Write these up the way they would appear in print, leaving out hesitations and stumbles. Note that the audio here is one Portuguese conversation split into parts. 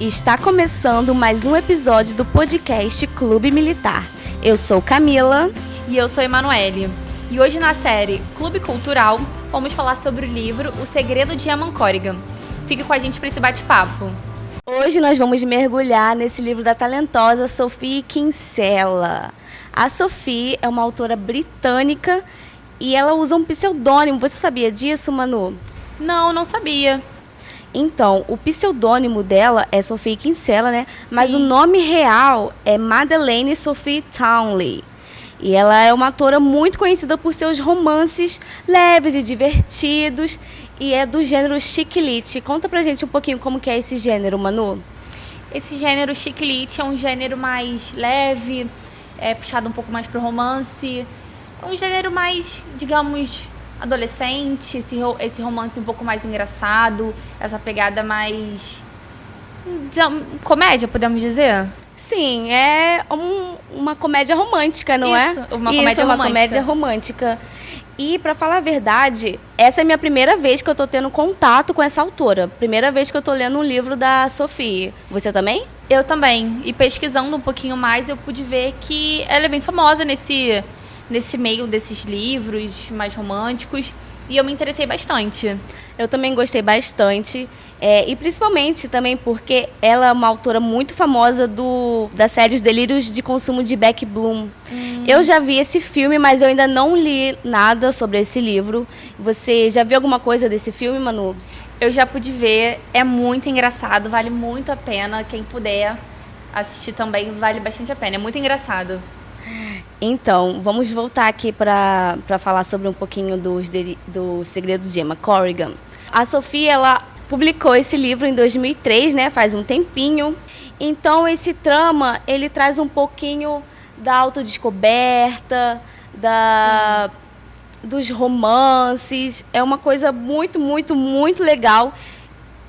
Está começando mais um episódio do podcast Clube Militar. Eu sou Camila. E eu sou Emanuele. E hoje na série Clube Cultural, vamos falar sobre o livro O Segredo de Emma Corrigan. Fique com a gente para esse bate-papo. Hoje nós vamos mergulhar nesse livro da talentosa Sophie Kinsella. A Sophie é uma autora britânica e ela usa um pseudônimo. Você sabia disso, Manu? Não sabia. Então, o pseudônimo dela é Sophie Kinsella, né? Sim. Mas o nome real é Madeleine Sophie Townley. E ela é uma autora muito conhecida por seus romances leves e divertidos e é do gênero chick lit. Conta pra gente um pouquinho como que é esse gênero, Manu. Esse gênero chick lit é um gênero mais leve, é puxado um pouco mais pro romance. É um gênero mais, digamos, adolescente, esse romance um pouco mais engraçado, essa pegada mais comédia, podemos dizer? Sim, é uma comédia romântica, não é? Isso, uma comédia romântica. E, pra falar a verdade, essa é a minha primeira vez que eu tô tendo contato com essa autora. Primeira vez que eu tô lendo um livro da Sophie. Você também? Eu também. E pesquisando um pouquinho mais, eu pude ver que ela é bem famosa nesse meio desses livros mais românticos. E eu me interessei bastante. Eu também gostei bastante. E principalmente também porque ela é uma autora muito famosa da série Os Delírios de Consumo de Beck Bloom. Eu já vi esse filme, mas eu ainda não li nada sobre esse livro. Você já viu alguma coisa desse filme, Manu? Eu já pude ver, é muito engraçado, vale muito a pena. Quem puder assistir também, vale bastante a pena, é muito engraçado. Então, vamos voltar aqui para falar sobre um pouquinho do Segredo de Emma Corrigan. A Sophie, ela publicou esse livro em 2003, né? Faz um tempinho. Então, esse trama, ele traz um pouquinho da autodescoberta, dos romances. É uma coisa muito, muito, muito legal.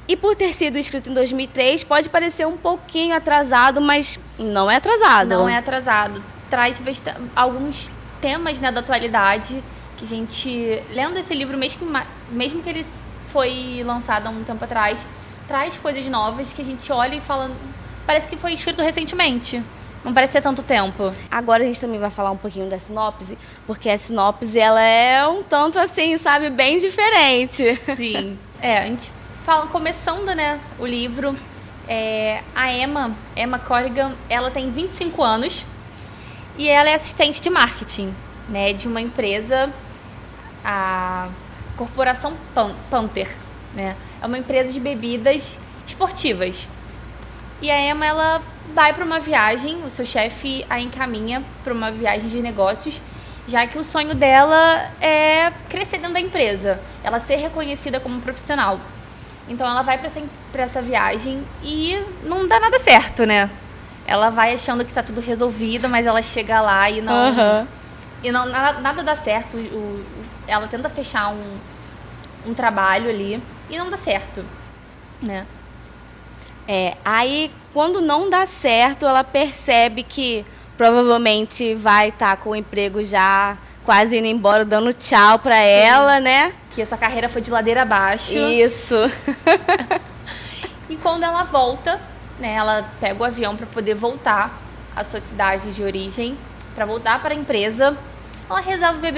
E por ter sido escrito em 2003, pode parecer um pouquinho atrasado, mas não é atrasado. Não é atrasado. Traz alguns temas, né, da atualidade, que a gente, lendo esse livro, mesmo que ele foi lançado há um tempo atrás, traz coisas novas que a gente olha e fala, parece que foi escrito recentemente. Não parece ser tanto tempo. Agora a gente também vai falar um pouquinho da sinopse, porque a sinopse, ela é um tanto assim, sabe, bem diferente. Sim. A gente fala, começando, né, o livro, a Emma Corrigan, ela tem 25 anos e ela é assistente de marketing, né, de uma empresa, a Corporação Panther, né? É uma empresa de bebidas esportivas. E a Emma, ela vai para uma viagem, o seu chefe a encaminha para uma viagem de negócios, já que o sonho dela é crescer dentro da empresa, ela ser reconhecida como profissional. Então ela vai para essa viagem e não dá nada certo, né? Ela vai achando que tá tudo resolvido, mas ela chega lá e nada dá certo. Ela tenta fechar um trabalho ali e não dá certo, né? Aí quando não dá certo, ela percebe que provavelmente vai estar com o emprego já quase indo embora, dando tchau pra ela, né? Que essa carreira foi de ladeira abaixo. Isso. E quando ela volta, né, ela pega o avião para poder voltar à sua cidade de origem, para voltar para a empresa. Ela resolve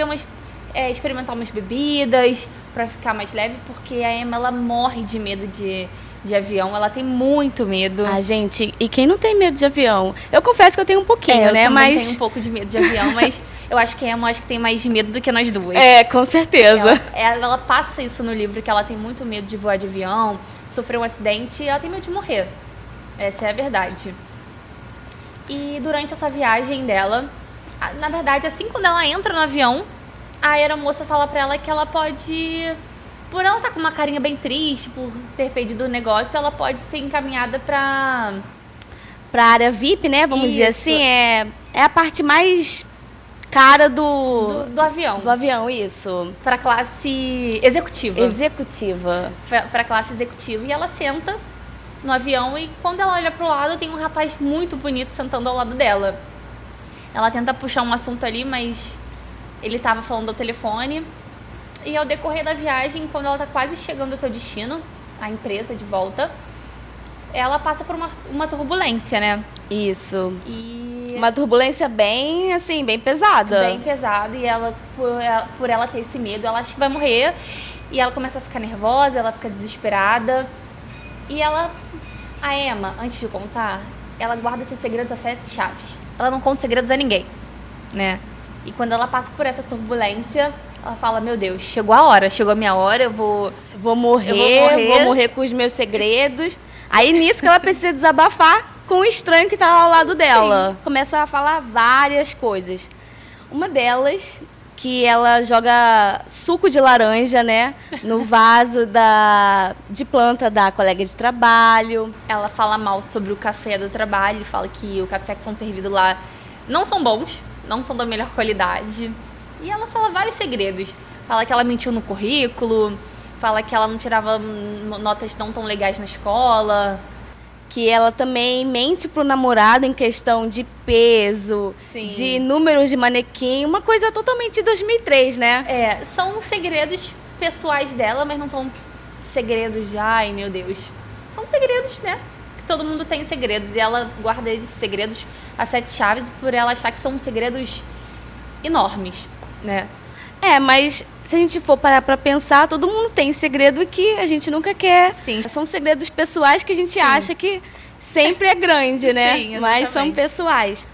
experimentar umas bebidas para ficar mais leve, porque a Emma, ela morre de medo de avião, ela tem muito medo. Ah, gente, e quem não tem medo de avião? Eu confesso que eu tenho um pouquinho, né? Eu também tenho um pouco de medo de avião, mas eu acho que a Emma tem mais medo do que nós duas. Com certeza. Ela passa isso no livro, que ela tem muito medo de voar de avião, sofrer um acidente e ela tem medo de morrer. Essa é a verdade. E durante essa viagem dela, na verdade, assim quando ela entra no avião, a aeromoça fala pra ela que ela pode, por ela estar com uma carinha bem triste, por ter perdido o negócio, ela pode ser encaminhada pra área VIP, né? Vamos dizer assim, é a parte mais cara do avião. Do avião, isso. Pra classe executiva. Pra classe executiva. E ela senta no avião e quando ela olha pro lado, tem um rapaz muito bonito sentando ao lado dela. Ela tenta puxar um assunto ali, mas ele estava falando ao telefone. E ao decorrer da viagem, quando ela está quase chegando ao seu destino, a empresa de volta, ela passa por uma turbulência, né? Isso. E uma turbulência bem, assim, bem pesada. Bem pesada. E ela, por ela ter esse medo, ela acha que vai morrer. E ela começa a ficar nervosa, ela fica desesperada. E a Emma, antes de contar, ela guarda seus segredos a 7 chaves. Ela não conta segredos a ninguém, né? E quando ela passa por essa turbulência, ela fala, meu Deus, chegou a hora, chegou a minha hora, eu vou morrer com os meus segredos. Aí nisso que ela precisa desabafar com o estranho que tá lá ao lado dela. Sim. Começa a falar várias coisas. Uma delas, que ela joga suco de laranja, né, no vaso de planta da colega de trabalho. Ela fala mal sobre o café do trabalho, fala que o café que são servidos lá não são bons, não são da melhor qualidade. E ela fala vários segredos. Fala que ela mentiu no currículo, fala que ela não tirava notas não tão legais na escola. Que ela também mente pro namorado em questão de peso, sim, de números de manequim, uma coisa totalmente de 2003, né? É, são segredos pessoais dela, mas não são segredos de, ai meu Deus. São segredos, né? Que todo mundo tem segredos e ela guarda esses segredos a 7 chaves por ela achar que são segredos enormes, né? É, mas se a gente for parar pra pensar, todo mundo tem segredo que a gente nunca quer. Sim. São segredos pessoais que a gente acha que sempre é grande, né? Sim, mas são pessoais.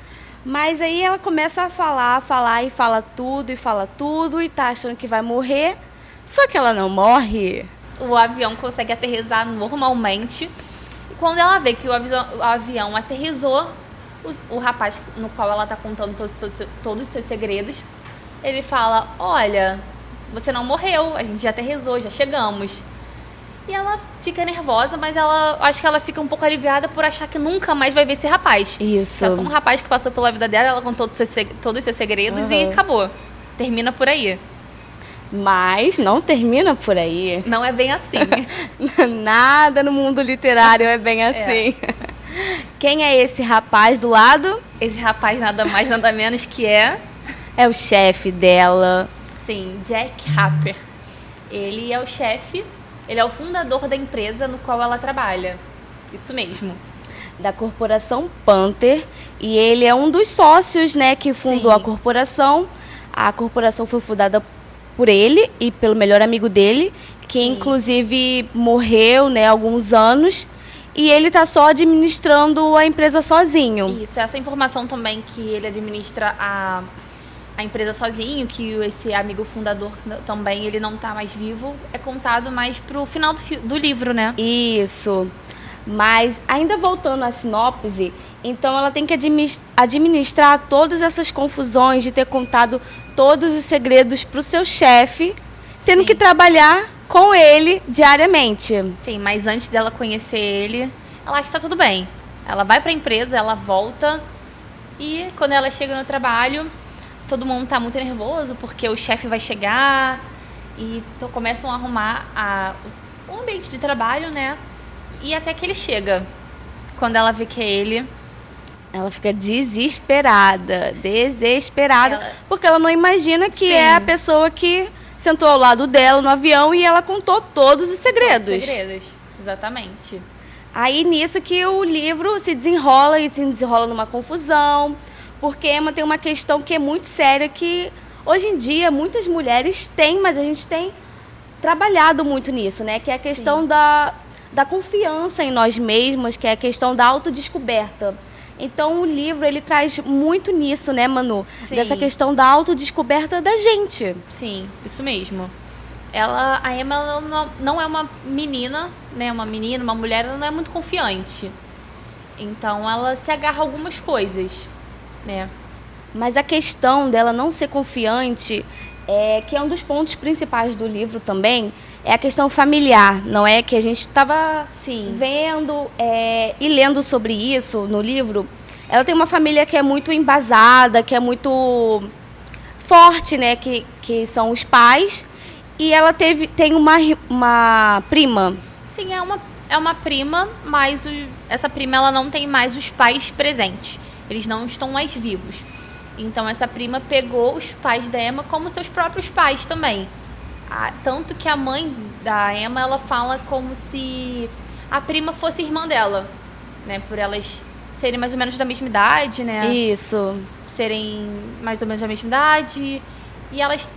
Mas aí ela começa a falar e fala tudo e tá achando que vai morrer. Só que ela não morre. O avião consegue aterrissar normalmente. E quando ela vê que o avião aterrissou, o rapaz no qual ela tá contando todos os seus segredos, ele fala, olha, você não morreu, a gente já aterrissou, já chegamos. E ela fica nervosa, mas acho que ela fica um pouco aliviada por achar que nunca mais vai ver esse rapaz. Isso. É só um rapaz que passou pela vida dela, ela contou todos os seus segredos e acabou. Termina por aí. Mas não termina por aí. Não é bem assim. Nada no mundo literário é bem assim. Quem é esse rapaz do lado? Esse rapaz nada mais, nada menos que é o chefe dela. Sim, Jack Harper. Ele é o chefe, ele é o fundador da empresa no qual ela trabalha. Isso mesmo. Da corporação Panther. E ele é um dos sócios, né, que fundou a corporação. A corporação foi fundada por ele e pelo melhor amigo dele, que inclusive morreu, né, há alguns anos. E ele está só administrando a empresa sozinho. Isso, essa informação também que ele administra a empresa sozinho, que esse amigo fundador também, ele não está mais vivo, é contado mais pro final do livro, né? Isso. Mas, ainda voltando à sinopse, então ela tem que administrar todas essas confusões de ter contado todos os segredos pro seu chefe, tendo que trabalhar com ele diariamente. Sim, mas antes dela conhecer ele, ela acha que está tudo bem. Ela vai para a empresa, ela volta e quando ela chega no trabalho, todo mundo está muito nervoso porque o chefe vai chegar e começam a arrumar o ambiente de trabalho, né? E até que ele chega. Quando ela vê que é ele, ela fica desesperada, porque ela não imagina que é a pessoa que sentou ao lado dela no avião e ela contou todos os segredos. Exatamente. Aí nisso que o livro se desenrola numa confusão, porque Emma tem uma questão que é muito séria, que hoje em dia muitas mulheres têm, mas a gente tem trabalhado muito nisso, né? Que é a questão da confiança em nós mesmas, que é a questão da autodescoberta. Então o livro, ele traz muito nisso, né, Manu? Sim. Dessa questão da autodescoberta da gente. Sim, isso mesmo. A Emma ela não é uma menina, né? Uma mulher, ela não é muito confiante. Então ela se agarra a algumas coisas, né? Mas a questão dela não ser confiante, que é um dos pontos principais do livro também, é a questão familiar, não é? Que a gente estava vendo e lendo sobre isso no livro. Ela tem uma família que é muito embasada, que é muito forte, né? Que são os pais. E ela tem uma prima. Sim, é uma prima, mas essa prima ela não tem mais os pais presentes. Eles não estão mais vivos. Então essa prima pegou os pais da Emma como seus próprios pais também. Tanto que a mãe da Emma, ela fala como se a prima fosse irmã dela, né? Por elas serem mais ou menos da mesma idade, né? Isso. Serem mais ou menos da mesma idade. E elas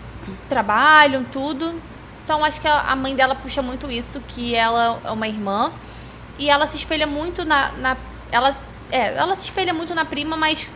trabalham, tudo. Então, acho que a mãe dela puxa muito isso, que ela é uma irmã. E ela se espelha muito ela se espelha muito na prima, mas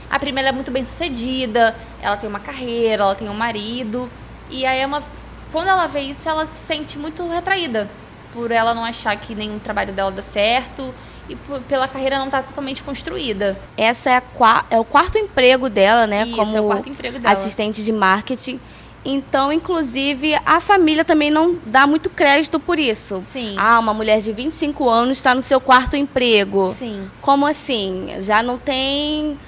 a prima ela é muito bem sucedida. Ela tem uma carreira, ela tem um marido. E a Emma, quando ela vê isso, ela se sente muito retraída. Por ela não achar que nenhum trabalho dela dá certo. E pela carreira não estar totalmente construída. Essa é o quarto emprego dela, né? Isso, como é o quarto emprego dela. assistente de marketing. Então, inclusive, a família também não dá muito crédito por isso. Sim. Uma mulher de 25 anos está no seu quarto emprego. Sim. Como assim? Já não tem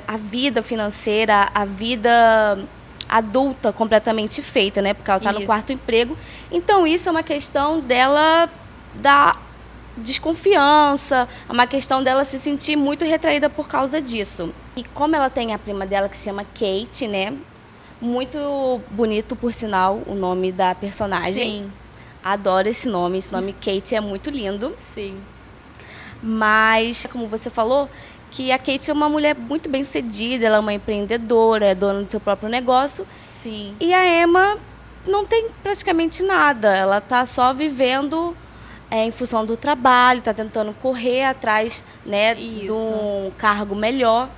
a vida financeira, a vida adulta completamente feita, né? Porque ela está no quarto emprego. Então, isso é uma questão dela da desconfiança, é uma questão dela se sentir muito retraída por causa disso. E como ela tem a prima dela que se chama Kate, né? Muito bonito, por sinal, o nome da personagem. Sim. Adoro esse nome Kate é muito lindo. Sim. Mas, como você falou, que a Kate é uma mulher muito bem-sucedida, ela é uma empreendedora, é dona do seu próprio negócio. Sim. E a Emma não tem praticamente nada, ela está só vivendo em função do trabalho, está tentando correr atrás, né, de um cargo melhor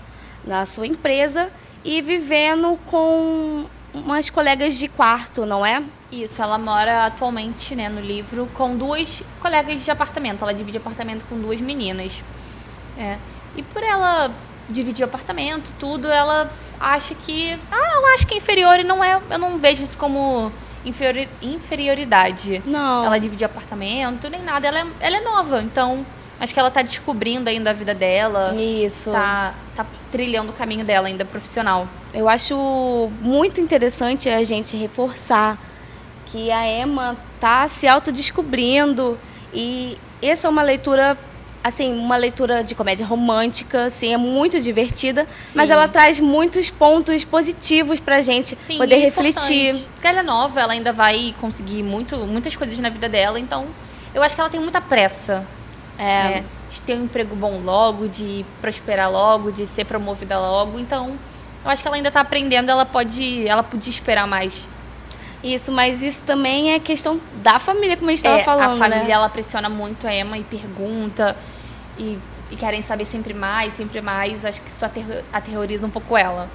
na sua empresa e vivendo com umas colegas de quarto, não é? Isso, ela mora atualmente, né, no livro, com 2 colegas de apartamento. Ela divide apartamento com 2 meninas. E por ela dividir apartamento, tudo, ela acha que... ela acha que é inferior e não é... Eu não vejo isso como inferioridade. Não. Ela divide apartamento, nem nada. Ela é nova, então... Acho que ela tá descobrindo ainda a vida dela. Isso. Tá trilhando o caminho dela ainda profissional. Eu acho muito interessante a gente reforçar que a Emma tá se autodescobrindo. E essa é uma leitura, assim, uma leitura de comédia romântica, assim, é muito divertida. Sim. Mas ela traz muitos pontos positivos pra gente poder refletir. Porque ela é nova, ela ainda vai conseguir muitas coisas na vida dela. Então, eu acho que ela tem muita pressa. De ter um emprego bom logo, de prosperar logo, de ser promovida logo. Então, eu acho que ela ainda está aprendendo, ela podia esperar mais. Isso, mas isso também é questão da família, como a gente estava falando, a família, né? ela pressiona muito a Emma e pergunta, e querem saber sempre mais, sempre mais. Eu acho que isso aterroriza um pouco ela.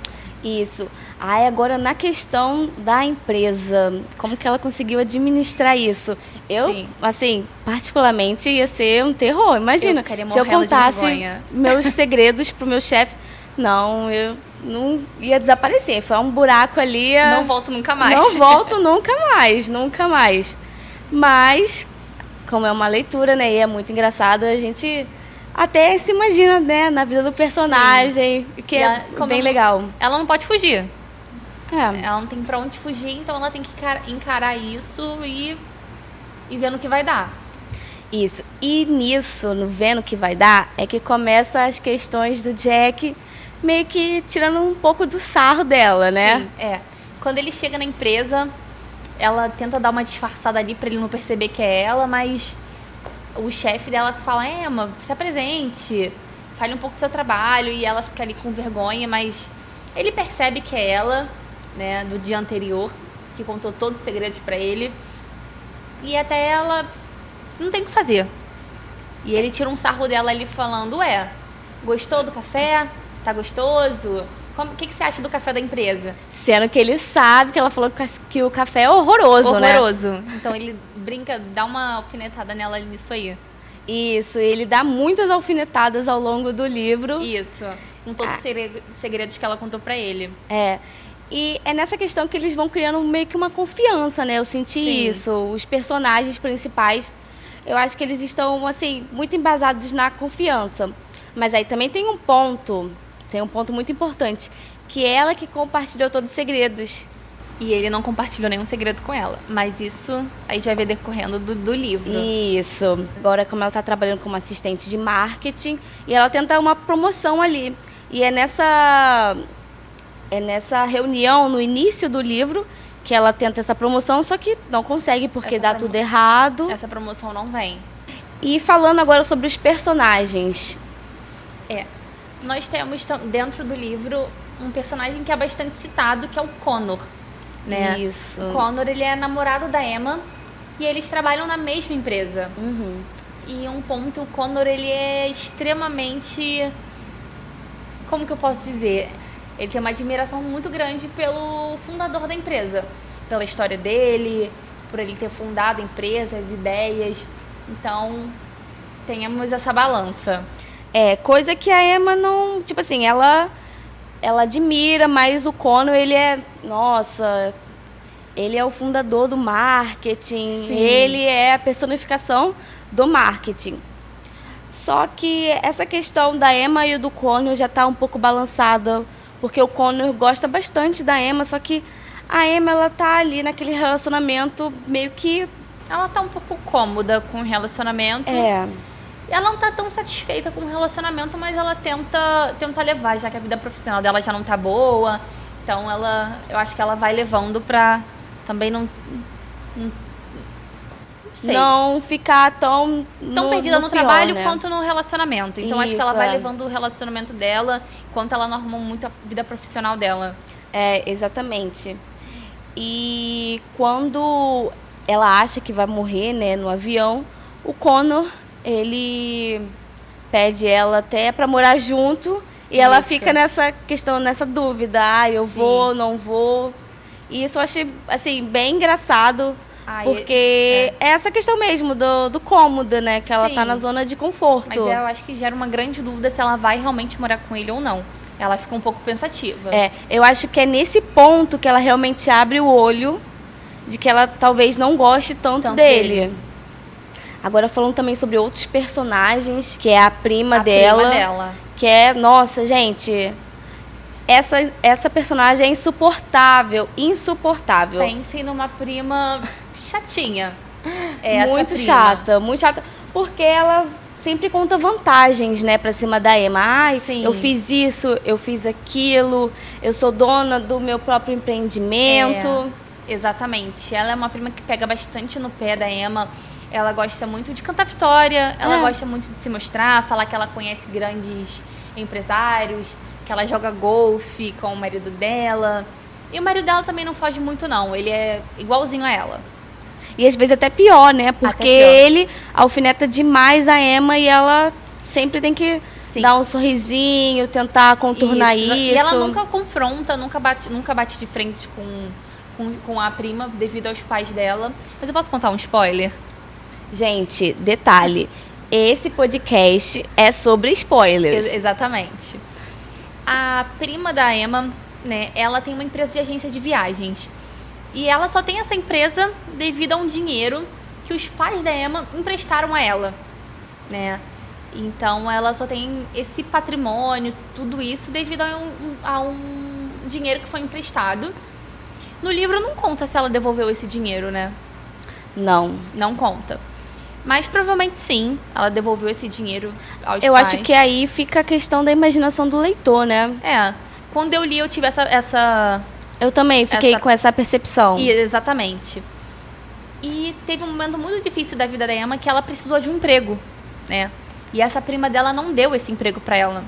Isso. Agora, na questão da empresa, como que ela conseguiu administrar isso? Eu, assim, particularmente, ia ser um terror. Imagina, se eu contasse meus segredos pro meu chefe, eu não ia desaparecer. Foi um buraco ali. Não volto nunca mais. Não volto nunca mais, nunca mais. Mas, como é uma leitura, né, e é muito engraçado, a gente... até se imagina, né, na vida do personagem, que é bem legal. Ela não pode fugir. Ela não tem pra onde fugir, então ela tem que encarar isso e ver no que vai dar. Isso. E nisso, no ver no que vai dar, é que começa as questões do Jack meio que tirando um pouco do sarro dela, né? Sim, Quando ele chega na empresa, ela tenta dar uma disfarçada ali pra ele não perceber que é ela, mas... o chefe dela fala, Emma, se apresente, fale um pouco do seu trabalho, e ela fica ali com vergonha, mas ele percebe que é ela, né, do dia anterior, que contou todos os segredos pra ele, e até ela não tem o que fazer. E ele tira um sarro dela ali falando, gostou do café? Tá gostoso? O que você acha do café da empresa? Sendo que ele sabe que ela falou que o café é horroroso, né? Horroroso. Então ele brinca, dá uma alfinetada nela nisso aí. Isso, ele dá muitas alfinetadas ao longo do livro. Isso, com todos os segredos que ela contou pra ele. E é nessa questão que eles vão criando meio que uma confiança, né? Eu senti isso. Os personagens principais, eu acho que eles estão, assim, muito embasados na confiança. Mas aí também tem um ponto muito importante, que é ela que compartilhou todos os segredos. E ele não compartilhou nenhum segredo com ela. Mas isso aí já vai decorrendo do livro. Isso. Agora, como ela está trabalhando como assistente de marketing, e ela tenta uma promoção ali. E é nessa reunião, no início do livro, que ela tenta essa promoção, só que não consegue, porque dá tudo errado. Essa promoção não vem. E falando agora sobre os personagens. Nós temos dentro do livro um personagem que é bastante citado, que é o Connor, né? Isso. O Connor, ele é namorado da Emma e eles trabalham na mesma empresa. Uhum. E um ponto, o Connor, ele é extremamente... Como que eu posso dizer? Ele tem uma admiração muito grande pelo fundador da empresa. Pela história dele, por ele ter fundado a empresa, as ideias. Então, tenhamos essa balança. Coisa que a Emma não... Tipo assim, ela admira, mas o Connor, ele é... Nossa, ele é o fundador do marketing. Sim. Ele é a personificação do marketing. Só que essa questão da Emma e do Connor já está um pouco balançada, porque o Connor gosta bastante da Emma, só que a Emma, ela tá ali naquele relacionamento meio que... Ela tá um pouco cômoda com o relacionamento. Ela não tá tão satisfeita com o relacionamento, mas ela tenta levar, já que a vida profissional dela já não tá boa. Então eu acho que ela vai levando pra também não sei. Não ficar tão perdida no pior, trabalho, né? quanto no relacionamento. Então acho que ela Isso, vai levando o relacionamento dela enquanto ela não arruma muito a vida profissional dela. Exatamente. E quando ela acha que vai morrer, né, no avião, o Connor, ele pede ela até para morar junto e ela fica nessa questão, nessa dúvida, eu vou, não vou. E isso eu achei, assim, bem engraçado, porque é essa questão mesmo do cômodo, né, que ela tá na zona de conforto. Mas eu acho que gera uma grande dúvida se ela vai realmente morar com ele ou não. Ela fica um pouco pensativa. Eu acho que é nesse ponto que ela realmente abre o olho de que ela talvez não goste tanto dele. Agora falando também sobre outros personagens, que é a prima dela. Que é, nossa, gente, essa personagem é insuportável. Pensem numa prima chatinha. Muito chata, porque ela sempre conta vantagens, né, pra cima da Emma. Eu fiz isso, eu fiz aquilo, eu sou dona do meu próprio empreendimento. Exatamente. Ela é uma prima que pega bastante no pé da Emma. Ela gosta muito de cantar vitória, ela gosta muito de se mostrar, falar que ela conhece grandes empresários, que ela joga golfe com o marido dela. E o marido dela também não foge muito, não. Ele é igualzinho a ela. E às vezes até pior, né? Porque ele alfineta demais a Emma e ela sempre tem que dar um sorrisinho, tentar contornar isso. E ela nunca confronta, nunca bate de frente com a prima devido aos pais dela. Mas eu posso contar um spoiler? Gente, detalhe, esse podcast é sobre spoilers. Exatamente. A prima da Emma, né, ela tem uma empresa de agência de viagens. E ela só tem essa empresa devido a um dinheiro que os pais da Emma emprestaram a ela, né? Então ela só tem esse patrimônio, tudo isso devido a um dinheiro que foi emprestado. No livro não conta se ela devolveu esse dinheiro, né? Não conta. Mas provavelmente sim, ela devolveu esse dinheiro aos pais. Eu acho que aí fica a questão da imaginação do leitor, né? Quando eu li, eu tive essa eu também fiquei com essa percepção. Exatamente. E teve um momento muito difícil da vida da Emma que ela precisou de um emprego, né? E essa prima dela não deu esse emprego para ela.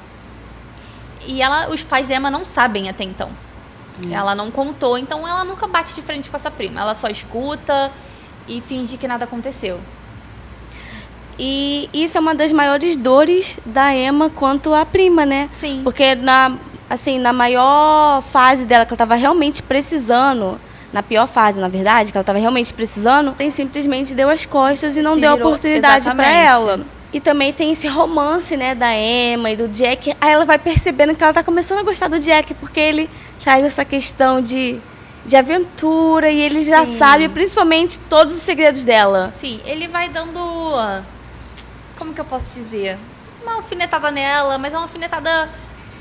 E os pais da Emma não sabem até então. Ela não contou, então ela nunca bate de frente com essa prima. Ela só escuta e finge que nada aconteceu. E isso é uma das maiores dores da Emma quanto à prima, né? Sim. Porque na maior fase dela, que ela estava realmente precisando, na pior fase, na verdade, que ela estava realmente precisando, ele simplesmente deu as costas e não deu oportunidade para ela. E também tem esse romance, né, da Emma e do Jack. Aí ela vai percebendo que ela tá começando a gostar do Jack, porque ele traz essa questão de aventura e ele já sabe, principalmente, todos os segredos dela. Sim, ele vai dando... Como que eu posso dizer? Uma alfinetada nela, mas é uma alfinetada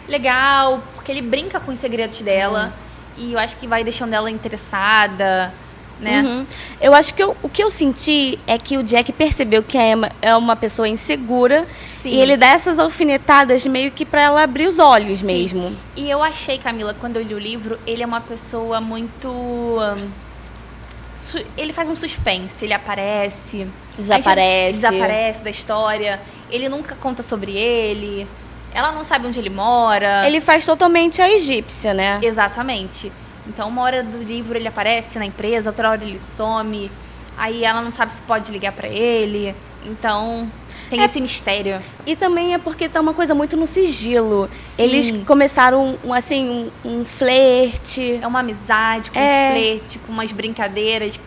legal, porque ele brinca com os segredos dela. E eu acho que vai deixando ela interessada, né? Eu acho que o que eu senti é que o Jack percebeu que a Emma é uma pessoa insegura. E ele dá essas alfinetadas meio que pra ela abrir os olhos mesmo. E eu achei, Camila, quando eu li o livro, ele é uma pessoa muito... ele faz um suspense, ele aparece. Desaparece da história. Ele nunca conta sobre ele. Ela não sabe onde ele mora. Ele faz totalmente a egípcia, né? Exatamente. Então, uma hora do livro ele aparece na empresa, outra hora ele some. Aí ela não sabe se pode ligar pra ele. Então, tem esse mistério. E também é porque tá uma coisa muito no sigilo. Sim. Eles começaram, assim, um flerte. É uma amizade, com um flerte, com umas brincadeiras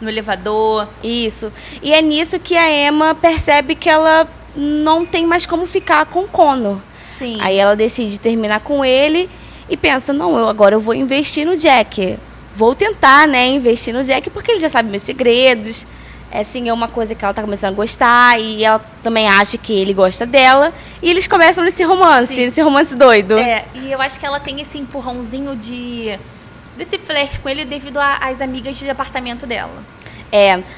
no elevador. Isso. E é nisso que a Emma percebe que ela não tem mais como ficar com o Connor. Sim. Aí ela decide terminar com ele e pensa, não, agora eu vou investir no Jack. Vou tentar, né, investir no Jack porque ele já sabe meus segredos. Assim, é uma coisa que ela tá começando a gostar e ela também acha que ele gosta dela. E eles começam nesse romance doido. E eu acho que ela tem esse empurrãozinho desse flerte com ele devido às amigas de apartamento dela.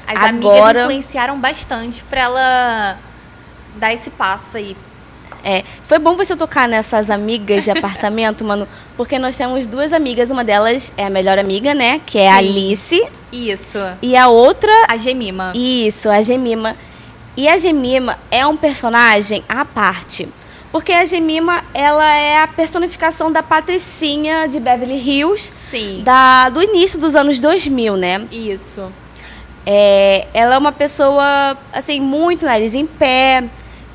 As amigas influenciaram bastante pra ela dar esse passo aí. Foi bom você tocar nessas amigas de apartamento, mano, porque nós temos duas amigas, uma delas é a melhor amiga, né, que é a Alice. Isso. E a outra... a Jemima. Isso, a Jemima. E a Jemima é um personagem à parte, porque a Jemima, ela é a personificação da Patricinha de Beverly Hills. Sim. Do início dos anos 2000, né? Isso. Ela é uma pessoa, assim, muito nariz em pé,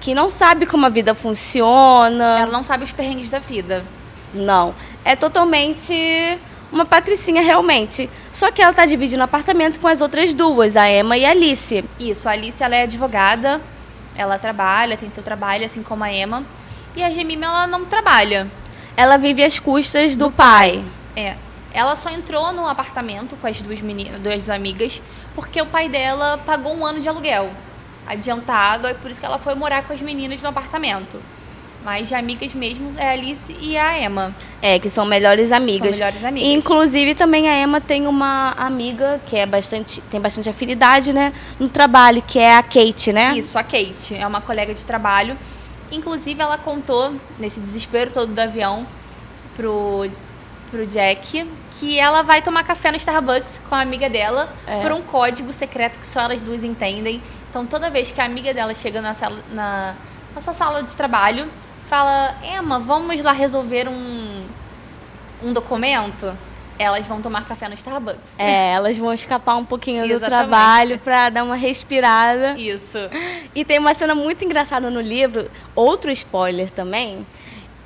que não sabe como a vida funciona. Ela não sabe os perrengues da vida. Não. É totalmente uma patricinha, realmente. Só que ela tá dividindo apartamento com as outras duas, a Emma e a Alice. Isso. A Alice, ela é advogada. Ela trabalha, tem seu trabalho, assim como a Emma. E a Jemima, ela não trabalha. Ela vive às custas do pai. Ela só entrou no apartamento com as duas amigas porque o pai dela pagou um ano de aluguel adiantado, é por isso que ela foi morar com as meninas no apartamento. Mas de amigas mesmo é a Alice e a Emma. Que são melhores amigas. São melhores amigas. E, inclusive, também a Emma tem uma amiga que tem bastante afinidade, né, no trabalho, que é a Kate, né? Isso, a Kate. É uma colega de trabalho. Inclusive, ela contou, nesse desespero todo do avião, pro Jack, que ela vai tomar café no Starbucks com a amiga dela por um código secreto que só elas duas entendem. Então, toda vez que a amiga dela chega na sua sala de trabalho, fala, Emma, vamos lá resolver um documento? Elas vão tomar café no Starbucks. Elas vão escapar um pouquinho do trabalho pra dar uma respirada. Isso. E tem uma cena muito engraçada no livro, outro spoiler também,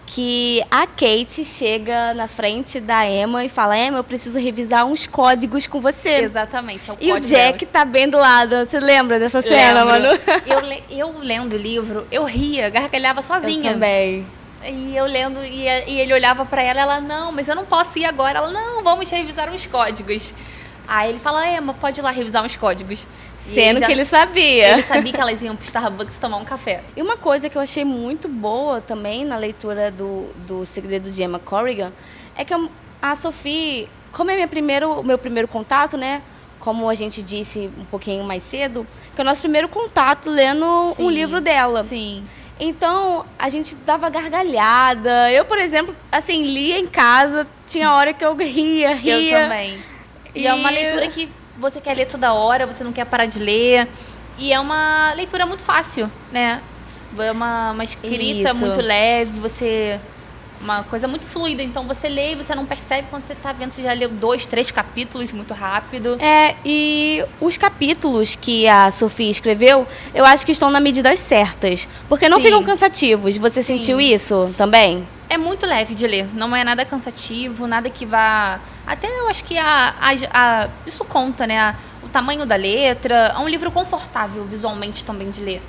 que a Kate chega na frente da Emma e fala, Emma, eu preciso revisar uns códigos com você. Exatamente, é o E código o Jack delas. Você bem do lado. Você lembra dessa cena, Manu? Eu lendo o livro, eu ria, gargalhava sozinha. Eu também. E eu lendo, e ele olhava pra ela, não, mas eu não posso ir agora. Ela, não, vamos revisar uns códigos. Aí ele fala, Emma, pode ir lá revisar uns códigos. Sendo que ele sabia. Ele sabia que elas iam pro Starbucks tomar um café. E uma coisa que eu achei muito boa também na leitura do Segredo de Emma Corrigan é que a Sophie, como é meu primeiro contato, né? Como a gente disse um pouquinho mais cedo, que é o nosso primeiro contato lendo um livro dela. Sim. Então, a gente dava gargalhada. Eu, por exemplo, assim, lia em casa, tinha hora que eu ria. Eu também. E é uma leitura que você quer ler toda hora, você não quer parar de ler. E é uma leitura muito fácil, né? É uma escrita muito leve, uma coisa muito fluida. Então você lê e você não percebe quando você está vendo. Você já leu 2, 3 capítulos muito rápido. E os capítulos que a Sophie escreveu, eu acho que estão na medidas certas. Porque não ficam cansativos. Você sentiu isso também? É muito leve de ler. Não é nada cansativo, nada que vá... Até eu acho que isso conta, né? O tamanho da letra. É um livro confortável visualmente também de ler.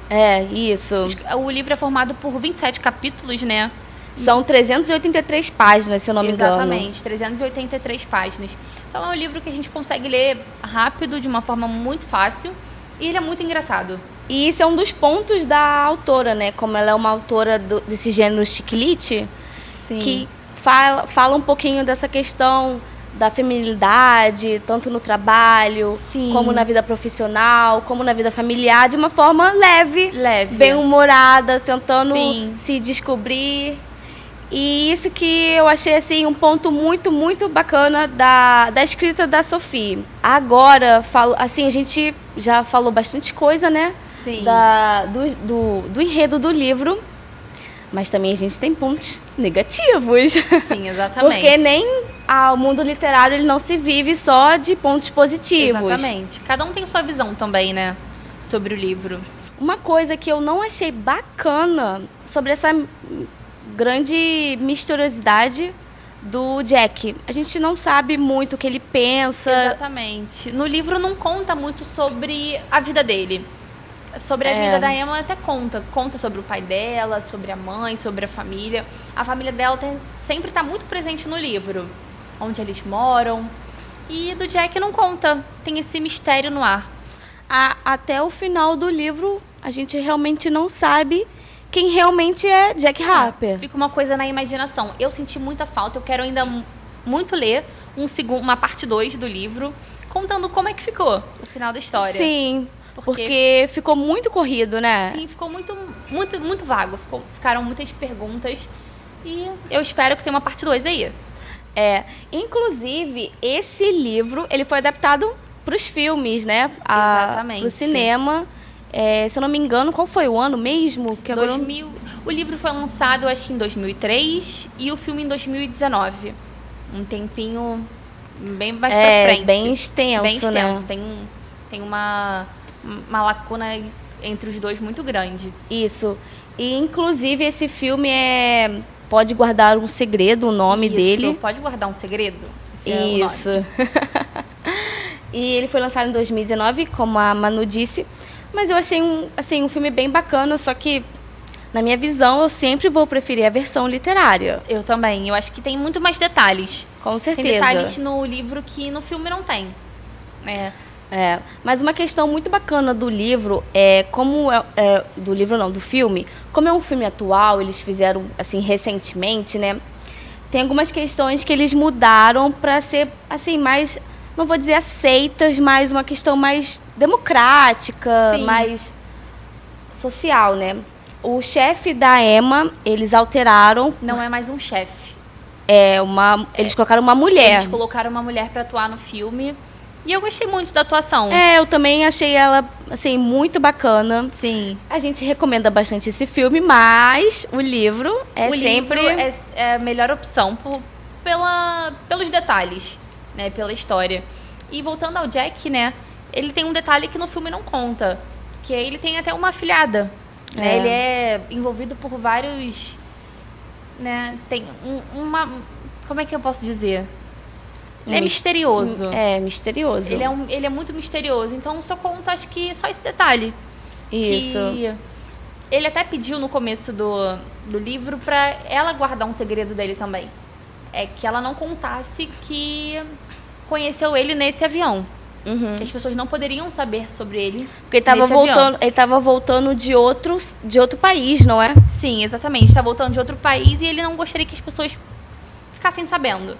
Isso. O livro é formado por 27 capítulos, né? São 383 páginas, se eu não me engano. Exatamente, 383 páginas. Então é um livro que a gente consegue ler rápido, de uma forma muito fácil. E ele é muito engraçado. E isso é um dos pontos da autora, né? Como ela é uma autora desse gênero chiclete, que fala um pouquinho dessa questão da feminilidade, tanto no trabalho, como na vida profissional, como na vida familiar, de uma forma leve. Bem-humorada, tentando se descobrir. E isso que eu achei assim um ponto muito, muito bacana da escrita da Sophie. Agora, assim, a gente já falou bastante coisa, né? Sim. Do enredo do livro, mas também a gente tem pontos negativos. Sim, exatamente. Porque nem o mundo literário ele não se vive só de pontos positivos. Exatamente. Cada um tem sua visão também, né? Sobre o livro. Uma coisa que eu não achei bacana sobre essa grande misteriosidade do Jack. A gente não sabe muito o que ele pensa. Exatamente. No livro não conta muito sobre a vida dele. Sobre a vida da Emma até conta. Conta sobre o pai dela, sobre a mãe, sobre a família. A família dela sempre está muito presente no livro. Onde eles moram. E do Jack não conta. Tem esse mistério no ar. Até o final do livro, a gente realmente não sabe quem realmente é Jack Harper. Fica uma coisa na imaginação. Eu senti muita falta. Eu quero ainda muito ler uma parte 2 do livro. Contando como é que ficou o final da história. Sim. Porque ficou muito corrido, né? Sim, ficou muito, muito, muito vago. Ficaram muitas perguntas. E eu espero que tenha uma parte 2 aí. Inclusive, esse livro, ele foi adaptado para os filmes, né? Exatamente. Para o cinema. Se eu não me engano, qual foi o ano mesmo? Que 2000. O livro foi lançado, acho que em 2003. E o filme em 2019. Um tempinho bem mais pra frente. Bem extenso, né? Tem uma lacuna entre os dois muito grande. Isso. E, inclusive, esse filme pode guardar um segredo, o nome dele. Pode guardar um segredo? Isso. E ele foi lançado em 2019, como a Manu disse. Mas eu achei um filme bem bacana, só que, na minha visão, eu sempre vou preferir a versão literária. Eu também. Eu acho que tem muito mais detalhes. Com certeza. Tem detalhes no livro que no filme não tem. Mas uma questão muito bacana do livro do filme, como é um filme atual, eles fizeram assim recentemente, né? Tem algumas questões que eles mudaram para ser assim mais, não vou dizer aceitas, mas uma questão mais democrática, Sim. mais social, né? O chefe da Emma, eles alteraram. Não é mais um chefe. Eles colocaram uma mulher. Eles colocaram uma mulher para atuar no filme. E eu gostei muito da atuação. Eu também achei ela, assim, muito bacana. Sim. A gente recomenda bastante esse filme, mas o livro sempre... livro é a melhor opção pelos detalhes, né? Pela história. E voltando ao Jack, né? Ele tem um detalhe que no filme não conta. Que ele tem até uma afilhada. Né? Ele é envolvido por vários... Né? Tem como é que eu posso dizer? Ele é misterioso. Misterioso. Ele é muito misterioso. Então, só conta, acho que, só esse detalhe. Isso. Que ele até pediu no começo do livro pra ela guardar um segredo dele também. Que ela não contasse que conheceu ele nesse avião. Uhum. Que as pessoas não poderiam saber sobre ele. Porque ele estava voltando de outro país, não é? Sim, exatamente. Está voltando de outro país e ele não gostaria que as pessoas ficassem sabendo.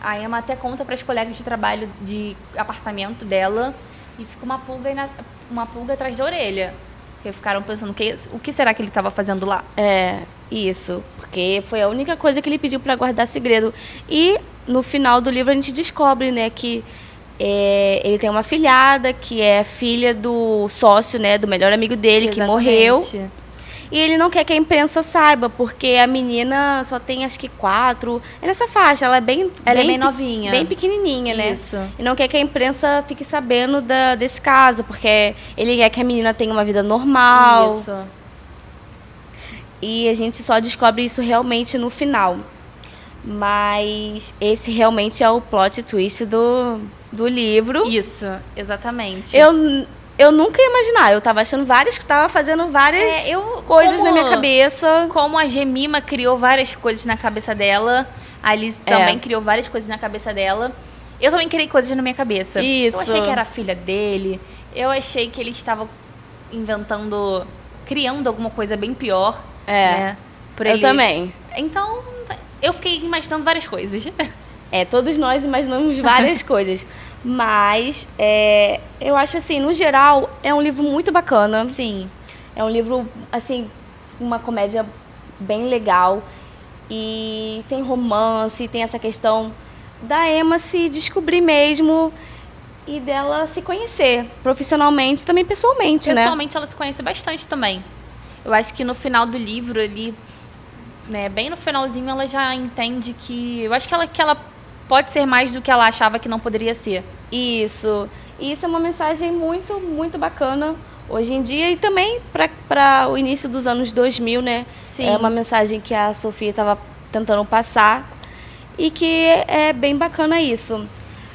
A Emma até conta para as colegas de trabalho de apartamento dela e fica uma pulga atrás da orelha. Porque ficaram pensando, o que será que ele estava fazendo lá? Isso. Porque foi a única coisa que ele pediu para guardar segredo. E no final do livro a gente descobre, né, que ele tem uma afilhada, que é filha do sócio, né, do melhor amigo dele, que morreu. E ele não quer que a imprensa saiba, porque a menina só tem, acho que 4. É nessa faixa, ela é bem novinha. Bem pequenininha, né? Isso. E não quer que a imprensa fique sabendo desse caso, porque ele quer que a menina tenha uma vida normal. Isso. E a gente só descobre isso realmente no final. Mas esse realmente é o plot twist do livro. Isso, exatamente. Eu nunca ia imaginar. Eu tava achando tava fazendo várias coisas na minha cabeça. Como a Jemima criou várias coisas na cabeça dela, a Alice também criou várias coisas na cabeça dela. Eu também criei coisas na minha cabeça. Isso. Eu achei que era a filha dele. Eu achei que ele estava criando alguma coisa bem pior. Né, eu também. Então, eu fiquei imaginando várias coisas. Todos nós imaginamos várias coisas. Mas eu acho assim, no geral, é um livro muito bacana. Sim. É um livro, assim, uma comédia bem legal. E tem romance, tem essa questão da Emma se descobrir mesmo e dela se conhecer profissionalmente, também pessoalmente, né? Pessoalmente ela se conhece bastante também. Eu acho que no final do livro ali, né, bem no finalzinho, ela já entende que... Eu acho que ela pode ser mais do que ela achava que não poderia ser. Isso. E isso é uma mensagem muito, muito bacana hoje em dia e também para o início dos anos 2000, né? Sim. É uma mensagem que a Sofia estava tentando passar e que é bem bacana isso.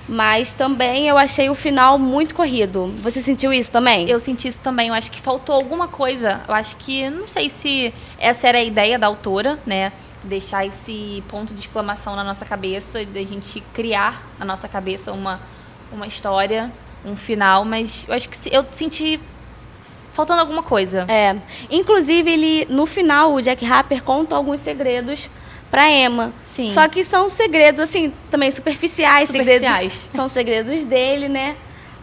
Mas também eu achei o final muito corrido. Você sentiu isso também? Eu senti isso também. Eu acho que faltou alguma coisa. Eu acho que, não sei se essa era a ideia da autora, né? Deixar esse ponto de exclamação na nossa cabeça, da gente criar na nossa cabeça uma história, um final. Mas eu acho que eu senti faltando alguma coisa. Inclusive, no final, o Jack Harper conta alguns segredos para Emma. Sim. Só que são segredos, assim, também superficiais. São segredos dele, né?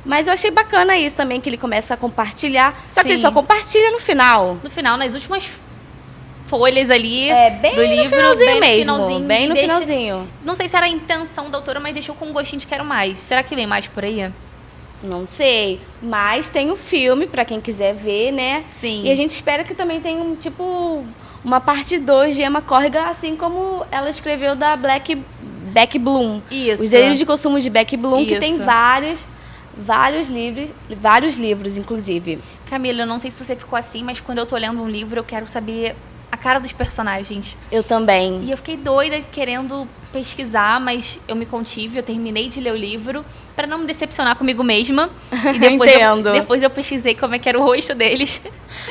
Mas eu achei bacana isso também, que ele começa a compartilhar. Só que ele só compartilha no final. No final, nas últimas folhas ali bem do livro. No finalzinho bem mesmo. No finalzinho, bem no finalzinho. Não sei se era a intenção da autora, mas deixou com um gostinho de quero mais. Será que vem mais por aí? Não sei. Mas tem o filme, para quem quiser ver, né? Sim. E a gente espera que também tenha uma parte 2 de Emma Corrigan, assim como ela escreveu da Beck Bloom. Isso. Os Delírios de Consumo de Beck Bloom, Isso. que tem vários livros, inclusive. Camila, eu não sei se você ficou assim, mas quando eu tô lendo um livro, eu quero saber a cara dos personagens. Eu também. E eu fiquei doida querendo pesquisar, mas eu me contive, eu terminei de ler o livro para não me decepcionar comigo mesma. E depois eu pesquisei como é que era o rosto deles.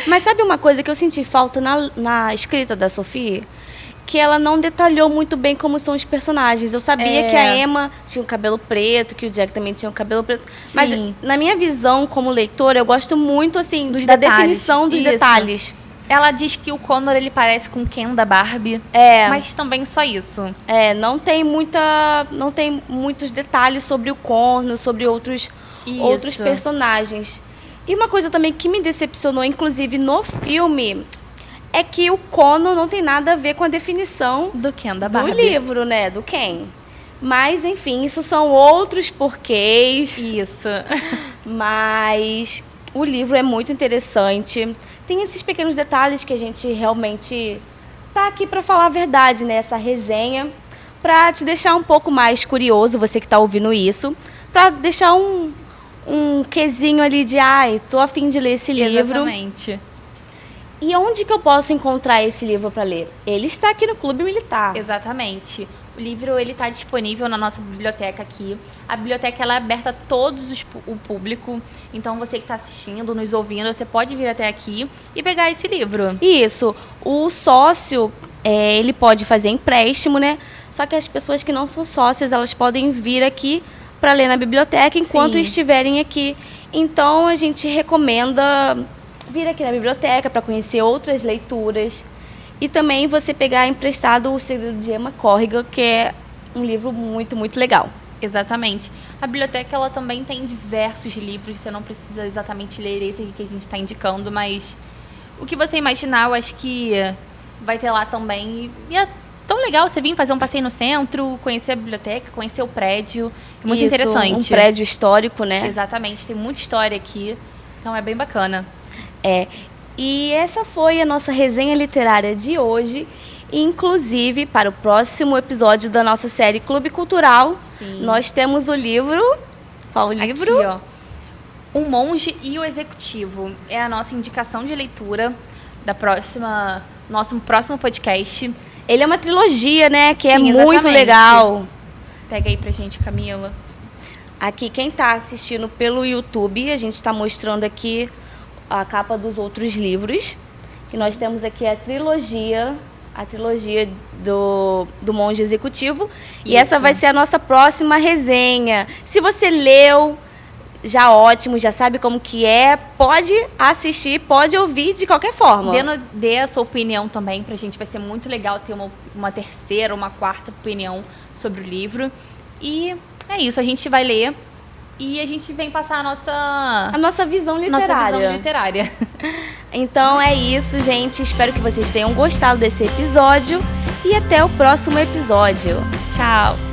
Mas sabe uma coisa que eu senti falta na escrita da Sophie? Que ela não detalhou muito bem como são os personagens. Eu sabia que a Emma tinha o cabelo preto, que o Jack também tinha o cabelo preto. Sim. Mas na minha visão como leitora, eu gosto muito assim Dos da detalhes. definição dos detalhes. Ela diz que o Connor ele parece com o Ken da Barbie, mas também só isso. Não tem muitos detalhes sobre o Connor, sobre outros personagens. E uma coisa também que me decepcionou, inclusive no filme, é que o Connor não tem nada a ver com a definição do Ken da Barbie. Do livro, né? Do Ken. Mas, enfim, isso são outros porquês. Isso. Mas o livro é muito interessante. Tem esses pequenos detalhes que a gente realmente tá aqui para falar a verdade, né? Essa resenha, para te deixar um pouco mais curioso, você que está ouvindo isso, para deixar um quesinho ali de, tô a fim de ler esse livro. Exatamente. E onde que eu posso encontrar esse livro para ler? Ele está aqui no Clube Militar. Exatamente. O livro ele está disponível na nossa biblioteca aqui. A biblioteca ela é aberta a o público. Então você que está assistindo, nos ouvindo, você pode vir até aqui e pegar esse livro. Isso. O sócio, ele pode fazer empréstimo, né? Só que as pessoas que não são sócias, elas podem vir aqui para ler na biblioteca enquanto estiverem aqui. Então a gente recomenda vir aqui na biblioteca para conhecer outras leituras. E também você pegar emprestado O Segredo de Emma Corrigan, que é um livro muito, muito legal. Exatamente. A biblioteca ela também tem diversos livros, você não precisa exatamente ler esse aqui que a gente está indicando, mas o que você imaginar, eu acho que vai ter lá também. E é tão legal você vir fazer um passeio no centro, conhecer a biblioteca, conhecer o prédio. É muito interessante. Um prédio histórico, né? Exatamente, tem muita história aqui, então é bem bacana. E essa foi a nossa resenha literária de hoje. Inclusive, para o próximo episódio da nossa série Clube Cultural, nós temos o livro... Qual o livro? Aqui, ó. O Monge e o Executivo. É a nossa indicação de leitura da nosso próximo podcast. Ele é uma trilogia, né? Que Sim, é muito legal. Pega aí pra gente, Camila. Aqui, quem está assistindo pelo YouTube, a gente está mostrando aqui a capa dos outros livros. E nós temos aqui a trilogia do Monge Executivo. E essa vai ser a nossa próxima resenha. Se você leu, já ótimo, já sabe como que é, pode assistir, pode ouvir de qualquer forma. Dê a sua opinião também, pra gente vai ser muito legal ter uma terceira, uma quarta opinião sobre o livro. E é isso, a gente vai ler e a gente vem passar a nossa visão literária. Então é isso, gente. Espero que vocês tenham gostado desse episódio e até o próximo episódio. Tchau!